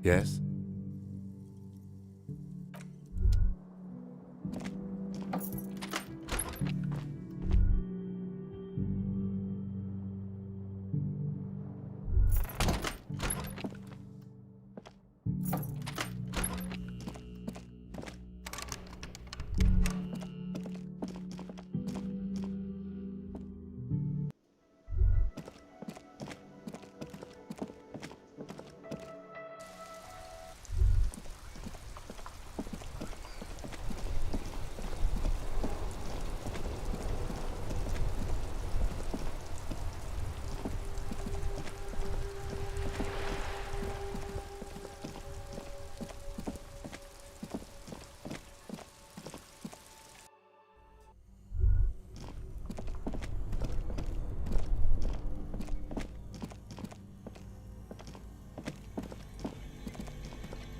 Yes?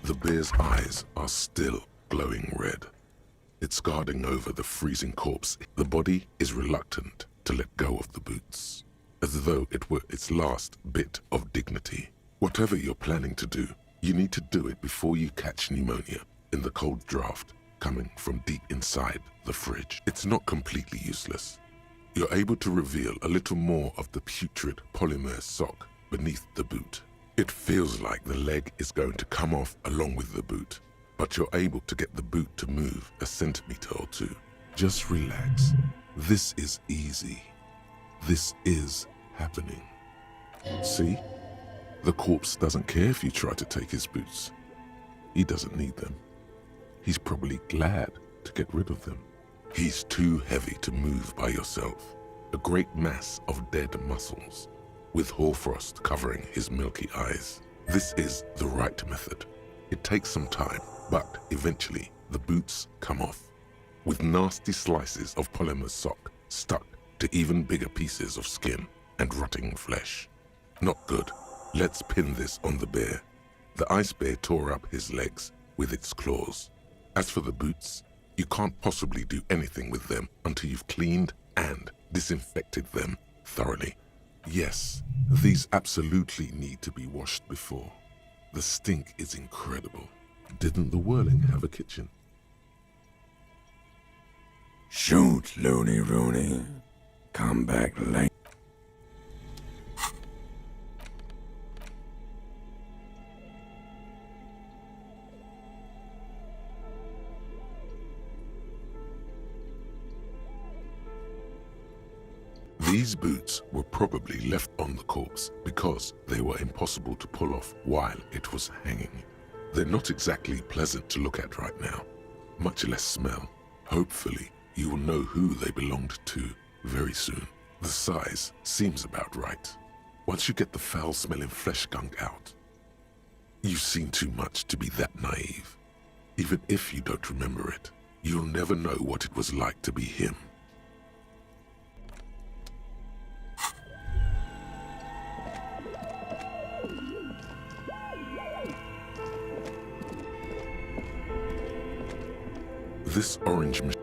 The bear's eyes are still glowing red. It's guarding over the freezing corpse. The body is reluctant to let go of the boots, as though it were its last bit of dignity. Whatever you're planning to do, you need to do it before you catch pneumonia in the cold draft coming from deep inside the fridge. It's not completely useless. You're able to reveal a little more of the putrid polymer sock beneath the boot. It feels like the leg is going to come off along with the boot, but you're able to get the boot to move a centimeter or two. Just relax. This is easy. This is happening. See? The corpse doesn't care if you try to take his boots. He doesn't need them. He's probably glad to get rid of them. He's too heavy to move by yourself. A great mass of dead muscles, with hoarfrost covering his milky eyes. This is the right method. It takes some time, but eventually the boots come off, with nasty slices of polymer sock stuck to even bigger pieces of skin and rotting flesh. Not good. Let's pin this on the bear. The ice bear tore up his legs with its claws. As for the boots, you can't possibly do anything with them until you've cleaned and disinfected them thoroughly. Yes, these absolutely need to be washed before. The stink is incredible. Didn't the Whirling have a kitchen? Shoot, Looney Rooney. Come back late. These boots were probably left on the corpse because they were impossible to pull off while it was hanging. They're not exactly pleasant to look at right now, much less smell. Hopefully, you will know who they belonged to very soon. The size seems about right. Once you get the foul-smelling flesh gunk out, you've seen too much to be that naive. Even if you don't remember it, you'll never know what it was like to be him. This orange machine.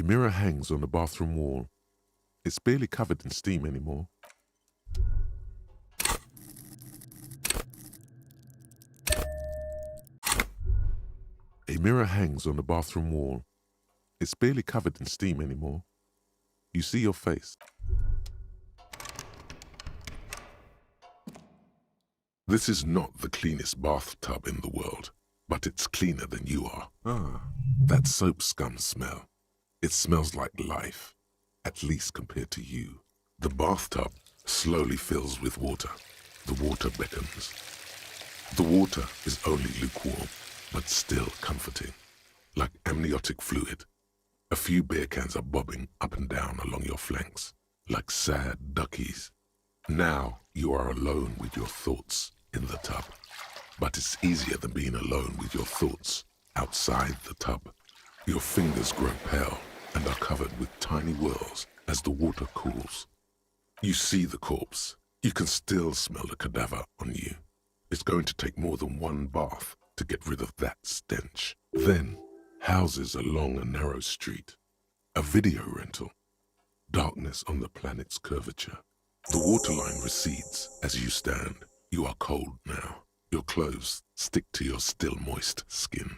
mirror hangs on the bathroom wall. It's barely covered in steam anymore. A mirror hangs on the bathroom wall. It's barely covered in steam anymore. You see your face. This is not the cleanest bathtub in the world, but it's cleaner than you are. That soap scum smell. It smells like life, at least compared to you. The bathtub slowly fills with water. The water beckons. The water is only lukewarm, but still comforting, like amniotic fluid. A few beer cans are bobbing up and down along your flanks, like sad duckies. Now you are alone with your thoughts in the tub, but it's easier than being alone with your thoughts outside the tub. Your fingers grow pale and are covered with tiny whirls as the water cools. You see the corpse. You can still smell the cadaver on you. It's going to take more than one bath to get rid of that stench. Then, houses along a narrow street, a video rental, darkness on the planet's curvature. The waterline recedes as you stand. You are cold now. Your clothes stick to your still moist skin.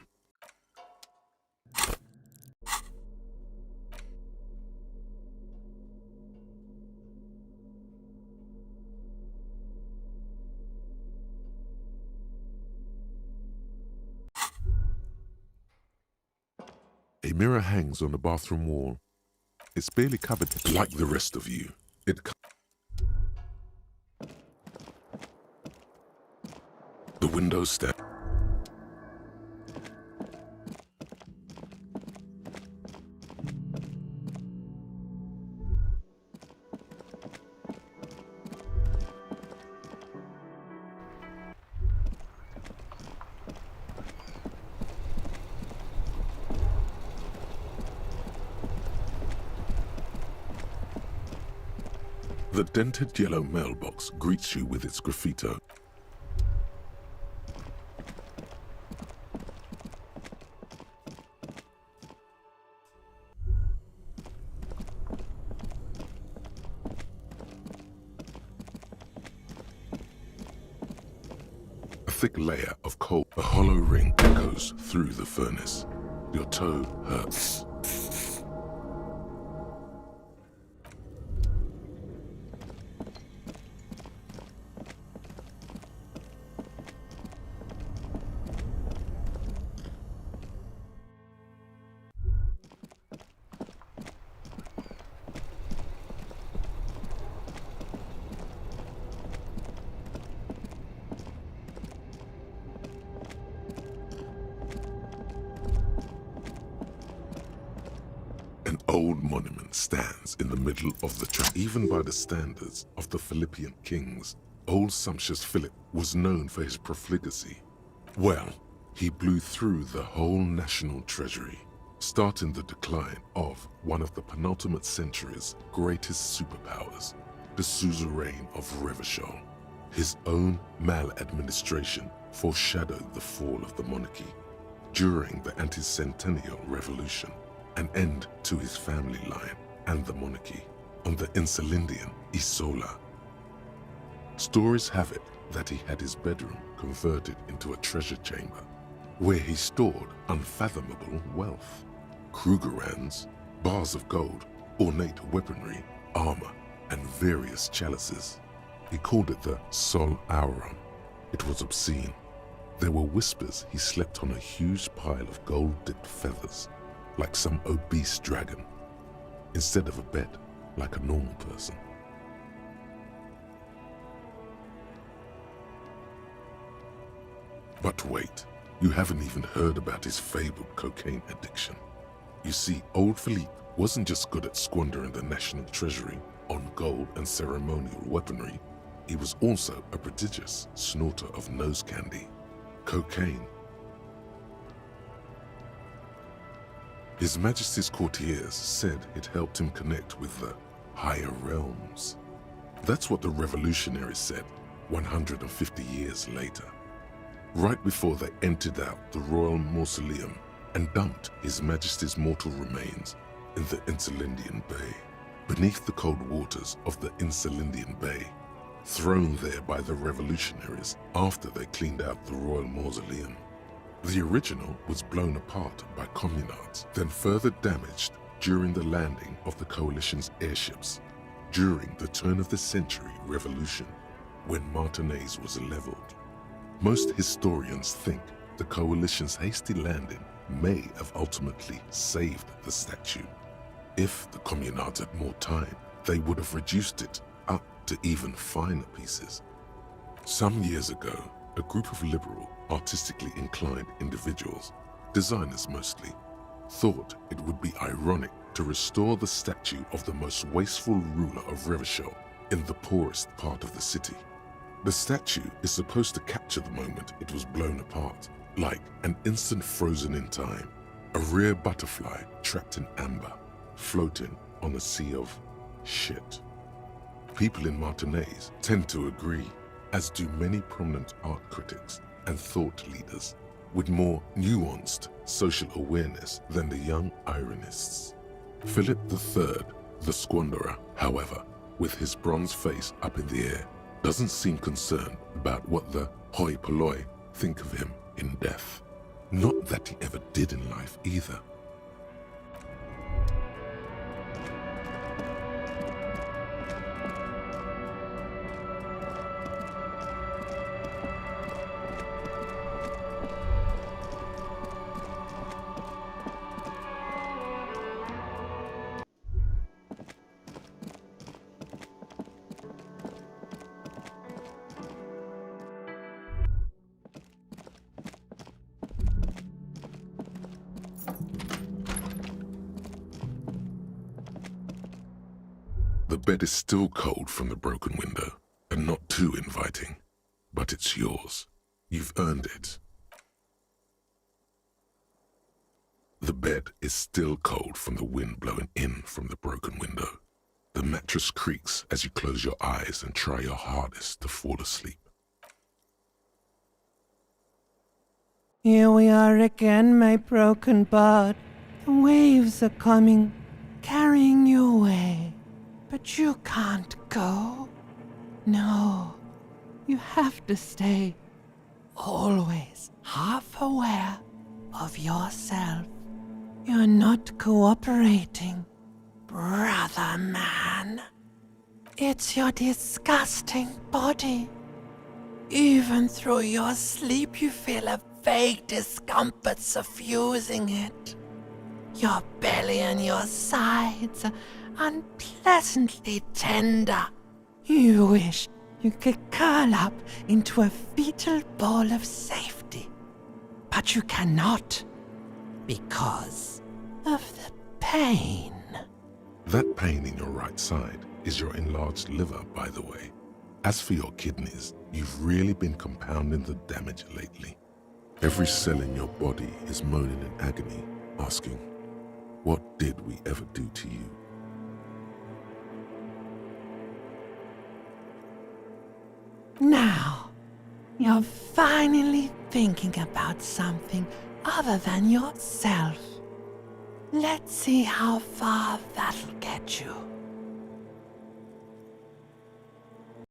A mirror hangs on the bathroom wall. It's barely covered. Like the rest of you, the windows stand. The dented yellow mailbox greets you with its graffito. A thick layer of coal, a hollow ring echoes through the furnace. Your toe hurts. An old monument stands in the middle of the track. Even by the standards of the Philippian kings, old sumptuous Philip was known for his profligacy. Well, he blew through the whole national treasury, starting the decline of one of the penultimate century's greatest superpowers, the suzerain of Revachol. His own maladministration foreshadowed the fall of the monarchy. During the anti-centennial revolution, an end to his family line and the monarchy on the Insulindian Isola. Stories have it that he had his bedroom converted into a treasure chamber where he stored unfathomable wealth. Krugerrands, bars of gold, ornate weaponry, armor, and various chalices. He called it the Sol Aurum. It was obscene. There were whispers he slept on a huge pile of gold-dipped feathers, like some obese dragon, instead of a bed like a normal person. But wait, you haven't even heard about his fabled cocaine addiction. You see, old Philippe wasn't just good at squandering the national treasury on gold and ceremonial weaponry, he was also a prodigious snorter of nose candy, cocaine. His Majesty's courtiers said it helped him connect with the higher realms. That's what the revolutionaries said 150 years later, right before they emptied out the royal mausoleum and dumped His Majesty's mortal remains in the Insulindian Bay, beneath the cold waters of the Insulindian Bay, thrown there by the revolutionaries after they cleaned out the royal mausoleum. The original was blown apart by communards, then further damaged during the landing of the coalition's airships during the turn-of-the-century revolution, when Martinez was leveled. Most historians think the coalition's hasty landing may have ultimately saved the statue. If the communards had more time, they would have reduced it up to even finer pieces. Some years ago, a group of liberal, artistically inclined individuals, designers mostly, thought it would be ironic to restore the statue of the most wasteful ruler of Revachol in the poorest part of the city. The statue is supposed to capture the moment it was blown apart, like an instant frozen in time, a rare butterfly trapped in amber, floating on a sea of shit. People in Martinez tend to agree, as do many prominent art critics and thought leaders with more nuanced social awareness than the young ironists. Philip III, the squanderer, however, with his bronze face up in the air, doesn't seem concerned about what the hoi polloi think of him in death. Not that he ever did in life either. The bed is still cold from the broken window, and not too inviting, but it's yours. You've earned it. The bed is still cold from the wind blowing in from the broken window. The mattress creaks as you close your eyes and try your hardest to fall asleep. Here we are again, my broken bird. The waves are coming, carrying you away. But you can't go. No, you have to stay. Always half aware of yourself. You're not cooperating, brother man. It's your disgusting body. Even through your sleep you feel a vague discomfort suffusing it. Your belly and your sides are unpleasantly tender. You wish you could curl up into a fetal ball of safety. But you cannot, because of the pain. That pain in your right side is your enlarged liver, by the way. As for your kidneys, you've really been compounding the damage lately. Every cell in your body is moaning in agony, asking, what did we ever do to you? Now, you're finally thinking about something other than yourself. Let's see how far that'll get you.